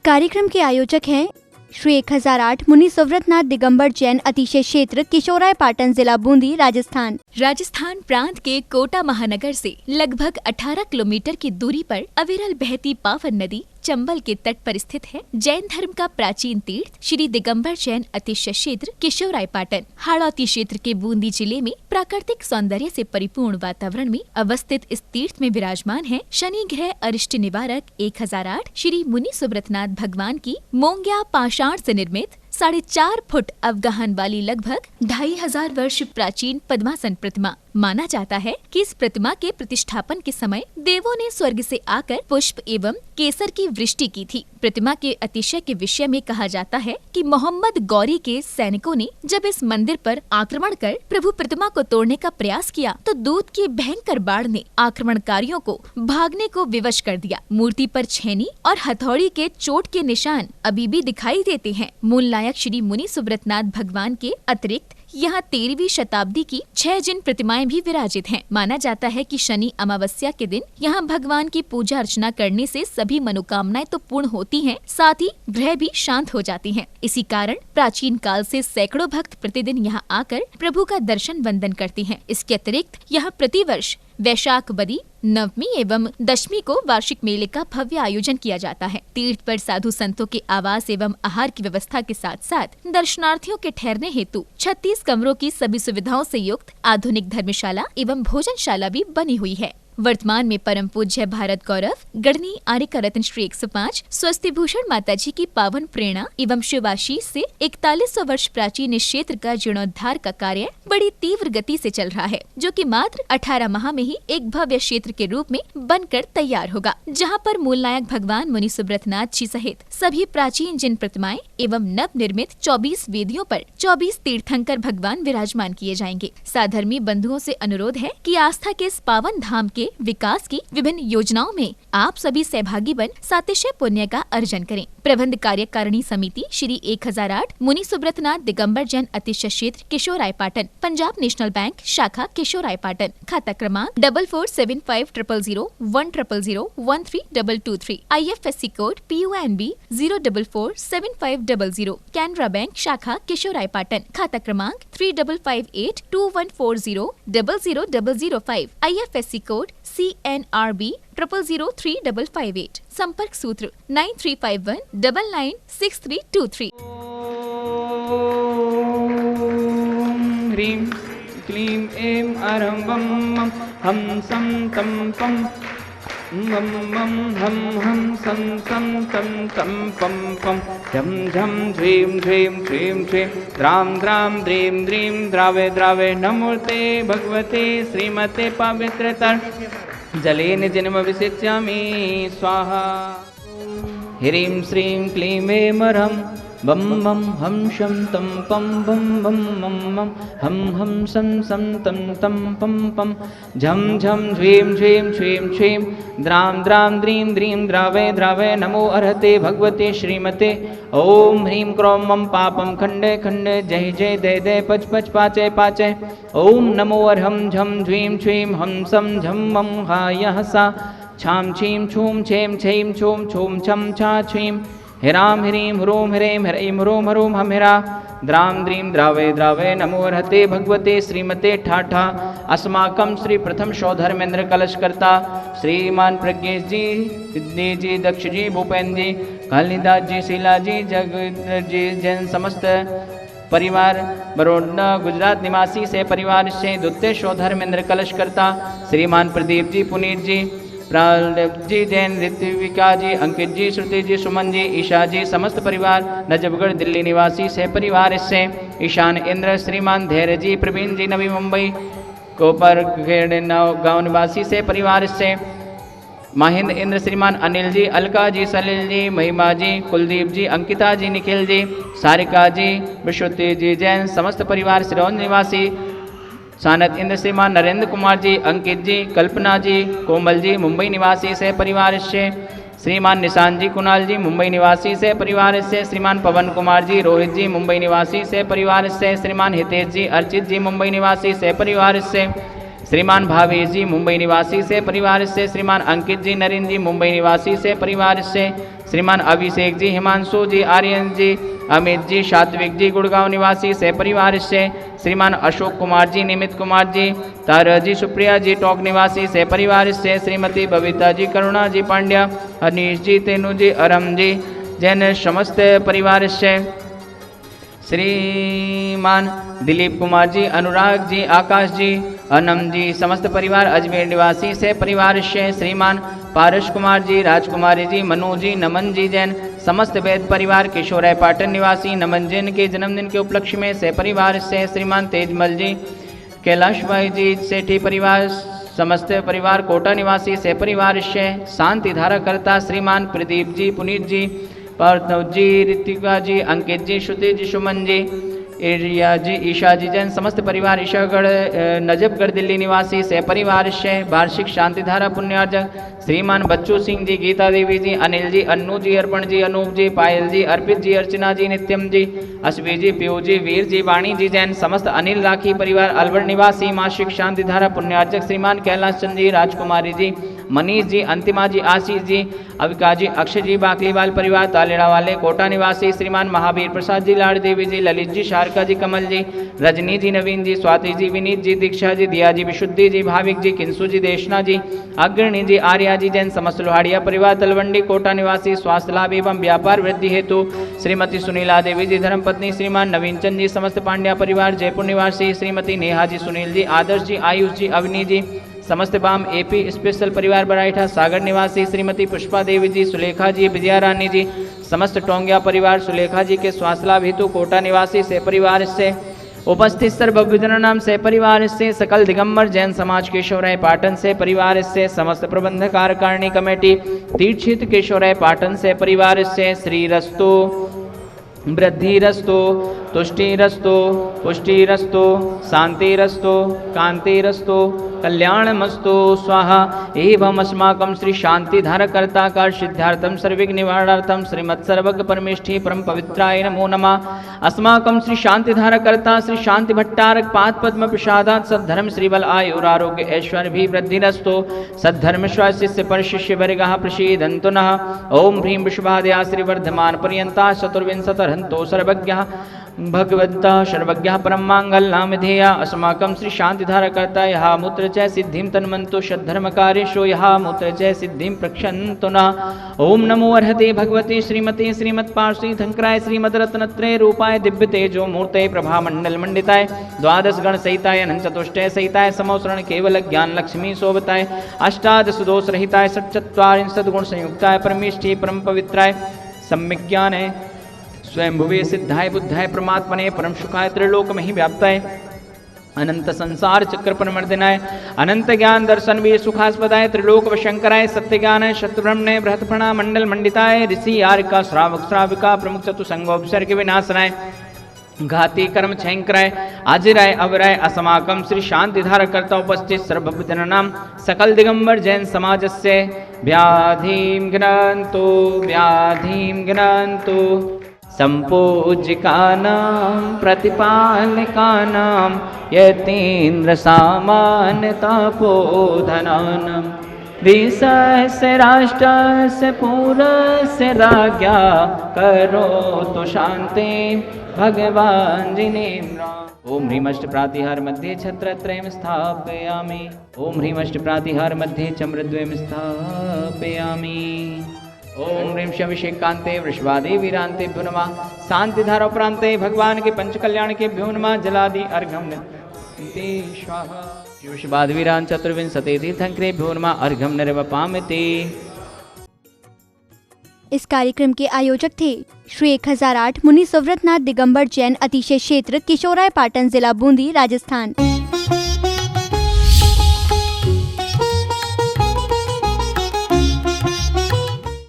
कार्यक्रम के आयोजक हैं श्री 1008 मुनि सुव्रतनाथ दिगंबर जैन अतिशय क्षेत्र किशोराय पाटन जिला बूंदी राजस्थान। राजस्थान प्रांत के कोटा महानगर से लगभग 18 किलोमीटर की दूरी पर अविरल बहती पावन नदी चंबल के तट पर स्थित है। जैन धर्म का प्राचीन तीर्थ श्री दिगंबर जैन अतिशय क्षेत्र किशोराय पाटन हाड़ौती क्षेत्र के बूंदी जिले में प्राकृतिक सौंदर्य से परिपूर्ण वातावरण में अवस्थित इस तीर्थ में विराजमान है शनि ग्रह अरिष्ट निवारक 1008 श्री मुनि सुव्रतनाथ भगवान की मोंग्या पाषाण से निर्मित 4.5 फुट अवगाहन वाली लगभग 2500 वर्ष प्राचीन पद्मासन प्रतिमा। माना जाता है कि इस प्रतिमा के प्रतिष्ठापन के समय देवों ने स्वर्ग से आकर पुष्प एवं केसर की वृष्टि की थी। प्रतिमा के अतिशय के विषय में कहा जाता है कि मोहम्मद गौरी के सैनिकों ने जब इस मंदिर पर आक्रमण कर प्रभु प्रतिमा को तोड़ने का प्रयास किया तो दूध की भयंकर बाढ़ ने आक्रमणकारियों को भागने को विवश कर दिया। मूर्ति पर छेनी और हथौड़ी के चोट के निशान अभी भी दिखाई देते हैं। मूल नायक श्री मुनि सुव्रतनाथ भगवान के अतिरिक्त यहाँ 13वीं शताब्दी की 6 जिन प्रतिमाएं भी विराजित हैं। माना जाता है कि शनि अमावस्या के दिन यहाँ भगवान की पूजा अर्चना करने से सभी मनोकामनाएं तो पूर्ण होती हैं, साथ ही ग्रह भी शांत हो जाती हैं। इसी कारण प्राचीन काल से सैकड़ों भक्त प्रतिदिन यहाँ आकर प्रभु का दर्शन वंदन करते हैं। इसके अतिरिक्त यहाँ प्रतिवर्ष वैशाख बदी नवमी एवं दशमी को वार्षिक मेले का भव्य आयोजन किया जाता है। तीर्थ पर साधु संतों के आवास एवं आहार की व्यवस्था के साथ साथ दर्शनार्थियों के ठहरने हेतु 36 कमरों की सभी सुविधाओं से युक्त आधुनिक धर्मशाला एवं भोजनशाला भी बनी हुई है। वर्तमान में परम पूज्य भारत गौरव गढ़नी आर्यका रत्न श्री 105 स्वस्ति भूषण माता जी की पावन प्रेरणा एवं शिवाशीष से 4100 वर्ष प्राचीन इस क्षेत्र का जीर्णोद्धार का कार्य बड़ी तीव्र गति से चल रहा है, जो कि मात्र 18 माह में ही एक भव्य क्षेत्र के रूप में बनकर तैयार होगा, जहां पर मूल नायक भगवान मुनि सुव्रतनाथ जी सहित सभी प्राचीन जिन प्रतिमाएं एवं नव निर्मित 24 वेदियों पर 24 तीर्थंकर भगवान विराजमान किए जाएंगे। साधर्मी बंधुओं से अनुरोध है कि आस्था के इस पावन धाम के विकास की विभिन्न योजनाओं में आप सभी सहभागी बन सातिशय पुण्य का अर्जन करें। प्रबंध कार्यकारिणी समिति श्री 1008 मुनि सुव्रतनाथ दिगंबर जैन अतिशय क्षेत्र किशोराय पाटन, पंजाब नेशनल बैंक शाखा किशोराय पाटन, खाता क्रमांक 4475000100132223, IFSC code PUNB 0447500, Canara bank शाखा किशोराय पाटन, खाता क्रमांक 358214000005, IFSC कोड CNRB 000358, संपर्क सूत्र 9351996323। ह्रीं क्लीं ऐं अरं वं मं हं सं तं पं मं मं हं हं सं सं तं तं पं पं झं झं झ्रीं झ्रीं झ्रीं झ्रीं द्रां द्रां द्रीं द्रीं द्रावे द्रावे नमोते भगवते श्रीमते पवित्रतर जलेन जन्म विसिच्यामि स्वाहा। ह्रीं श्रीं क्लीं ऐं अरं बम बम हम शम तम पम बम बम मम मम हम सं सं तम तम पम पम झम झम झ्वीं झ्वीं झ्वीं झ्वीं द्रां द्रां द्रीं द्रीं द्रावे द्रावे नमो अर्हते भगवते श्रीमते ओम ह्रीं क्रों मम पापम खंडे खंडे जय जय दय दय पच पच पाचे पाचे ओम नमो अर्हं झम झ्वीं झ्वीं हम सम झम मम हा यः सा छाम छीं छूम छेम छेम छूम छूम छम छा छीं हिराम ह्रीं ह्रूम ह्रीं ह्रीं ह्रूम ह्रूम हम हिरा द्रां द्रीं द्रावे द्रावे नमो अर्हते भगवते श्रीमते ठाठा अस्माकं श्री प्रथम शौधर्मेंद्र कलशकर्ता श्रीमान प्रज्ञेश जी सिद्धि जी दक्ष जी भूपेन्द्र जी कालिदास जी शीला जी जगदीश जी जैन समस्त परिवार बड़ौदा गुजरात निवासी से परिवार से द्वितीय शौधर्मेंद्र कलशकर्ता श्रीमान प्रदीप जी पुनीत जी प्रालदेव जी जैन ऋत्विका जी अंकित जी श्रुति जी सुमन जी ईशा जी समस्त परिवार नजफगढ़ दिल्ली निवासी से परिवार इससे ईशान इंद्र श्रीमान धैर्य जी प्रवीण जी नवी मुंबई कोपर गांव निवासी से परिवार इससे महेंद्र इंद्र श्रीमान अनिल जी अलका जी सलिल जी महिमा जी कुलदीप जी अंकिता जी निखिल जी सारिका जी विश्वती जी जैन समस्त परिवार सिरौंज निवासी सानत इंद्र श्रीमान नरेंद्र कुमार जी अंकित जी कल्पना जी कोमल जी मुंबई निवासी से परिवार से श्रीमान निशान जी कुणाल जी मुंबई निवासी से परिवार से श्रीमान पवन कुमार जी रोहित जी मुंबई निवासी से परिवार से श्रीमान हितेश जी अर्चित जी मुंबई निवासी से परिवार से श्रीमान भावेश जी मुंबई निवासी से परिवार से श्रीमान अंकित जी नरेंद्र जी मुंबई निवासी से परिवार से श्रीमान अभिषेक जी, हिमांशु जी, आर्यन जी, अमित जी, सात्विक जी गुड़गांव निवासी से परिवार से, श्रीमान अशोक कुमार जी, निमित कुमार जी, तारा जी, सुप्रिया जी टोंक निवासी से परिवार से, श्रीमती बबीता जी, करुणा जी पांड्या, अनीश जी, तेनू जी, अरम जी जैन समस्त परिवार से, श्रीमान दिलीप कुमार जी, अनुराग जी, आकाश जी, अनम जी समस्त परिवार अजमेर निवासी से परिवार से, श्रीमान पारस कुमार जी, राजकुमारी जी, मनु जी, नमन जी जैन समस्त वैद परिवार, किशोराय पाटन निवासी नमन जैन के जन्मदिन के उपलक्ष्य में से परिवार से, श्रीमान तेजमल जी, कैलाश भाई जी सेठी परिवार समस्त परिवार, कोटा निवासी से परिवार से, शांति धारा करता श्रीमान प्रदीप जी, पुनीत जी, पार्थव जी, ऋतिका जी, अंकित जी, श्रुति जी, सुमन जी, एरिया जी, ईशा जी जैन समस्त परिवार, ईशागढ़ नजफगढ़ दिल्ली निवासी से परिवार से, वार्षिक शांतिधारा पुण्यार्जक श्रीमान बच्चू सिंह जी, गीता देवी जी, अनिल जी, अन्नू जी, अर्पण जी, अनूप जी, पायल जी, अर्पित जी, अर्चना जी, नित्यम जी, अश्वी जी, पीयू जी, वीर जी, वाणी जी जैन समस्त अनिल राखी परिवार, अलवर निवासी मासिक शांतिधारा पुण्यार्जक श्रीमान कैलाश चंद जी, राजकुमारी जी, मनीष जी, अंतिमा जी, आशीष जी, अविका जी, अक्षय जी, बाकलीवाल परिवार, तालेड़ा वाले कोटा निवासी श्रीमान महावीर प्रसाद जी, लाड़ देवी जी, ललित जी, शारका जी, कमल जी, रजनी जी, नवीन जी, स्वाति जी, विनीत जी, दीक्षा जी, दिया जी, विशुद्धि जी, भाविक जी, किंसु जी, देशना जी, अग्रणी जी, आर्या जी जैन समस्त लोहाड़िया परिवार, तलवंडी कोटा निवासी स्वास्थ्य लाभ एवं व्यापार वृद्धि हेतु श्रीमती सुनीला देवी जी, धर्मपत्नी श्रीमान नवीन चंद जी, समस्त पांड्या परिवार, जयपुर निवासी श्रीमती नेहा जी, सुनील जी, आदर्श जी, आयुष जी, अवनी जी, समस्त बाम एपी स्पेशल परिवार बराइठा सागर निवासी श्रीमती पुष्पा देवी जी, सुलेखा जी, विजया रानी जी, समस्त टोंगिया परिवार, सुलेखा जी के स्वास्थ्य लाभ हेतु कोटा निवासी से परिवार से उपस्थित सर्वविधन नाम से परिवार से, सकल दिगंबर जैन समाज केशवराय पाटन से परिवार से, समस्त प्रबंधक कार्यकारिणी कमेटी तीर्थ केशवराय पाटन से परिवार से, श्री रस्तु वृद्धिरस्तु तुष्टिरस्तु पुष्टिरस्तु शांतिरस्तु कांतिरस्तु कल्याणमस्तु स्वाहा। एवं अस्माकं श्री शांतिधारकर्ता का सिद्धार्थम सर्विघ्न निवारणार्थम श्रीमत् सर्वज्ञ परमेष्ठी परम पवित्राय नमो नमः। अस्माकं श्री शांतिधारकर्ता श्री शांति भट्टारक पाद पद्म प्रसादात् सद्धर्म श्रीबल आयुरारोग्य ऐश्वर्य भी वृद्धिरस्तु। सद्धर्म शिष्य पर शिष्य वर्गः प्रसीदन्तु नः। ओम ह्रीं विश्वाद्या श्रीवर्धमान पर्यन्ता चतुर्विंशतिर्हन्तो सर्वज्ञः भगवन्ता सर्वज्ञः परम मांगल्यनामधेया। अस्माकं श्री शांतिधारकर्ता यः मूत्र च सिद्धिं तन्मन्तु सद्धर्मकार्येषु यः मूत्र च सिद्धिं प्रक्षन्तु नः। ओम नमो अर्हते भगवते श्रीमते श्रीमत्पार्श्वीधंकराय श्रीमद्रत्नत्रय रूपाय दिव्य तेजो मूर्ते प्रभामंडल मंडिताय द्वादश गण सहिताय अनंत चतुष्टय सहिताय समोसरण केवल ज्ञान लक्ष्मी शोभताय अष्टादश दोष रहिताय षट्चत्वारिंशत् गुण संयुक्ताय परमेष्ठी परम पवित्राय सम्यक् ज्ञानाय स्वयं भुवे सिद्धाय बुद्धाय परमात्मने परम सुखाय त्रिलोक में ही व्याप्ताय अनंत संसार चक्र परमर्दिनाय अनंत ज्ञान दर्शन वीर सुखास्पदाय त्रिलोक वशंकराय सत्य ज्ञानाय शत्रुब्रह्मणे बृहत्फणा मंडल मंडिताय ऋषि आर्का श्रावक श्राविका प्रमुख चतुसंगोपसर्ग विनाशनाय घाती कर्म छयंकराय आजिराय अवराय। अस्माकं श्री शांतिधारकर्ता उपस्थित सर्वभूतनां सकल दिगंबर जैन समाजस्य व्याधिं घ्नन्तु संपूज्यकानां प्रतिपालकानां यतीन्द्र सामान्य तपोधनानां देशस्य राष्ट्रस्य पूरस्य राज्ञा करोतु शान्ति भगवान् जिनेन्द्र। ओम ह्रीमष्ट प्रातिहार मध्ये छत्रत्रयं स्थापयामि। ओम ह्रीमष्ट प्रातिहार मध्ये चम्रद्वयं स्थापयामि। ओम ह्रीं शविषेकान्ते वृषभादे वीरान्तेभ्यो नमः। शांतिधारा प्रान्ते भगवान के पंच कल्याण के भ्यो नमः। जलादि अर्घम स्वाहा। वृषभाद वीरान् चतुर्विंशति तीर्थंकरेभ्यो नमः। अर्घम निर्वपामिति। इस कार्यक्रम के आयोजक थे श्री 1008 मुनि सुव्रतनाथ दिगंबर जैन अतिशय क्षेत्र किशोराय पाटन जिला बूंदी राजस्थान।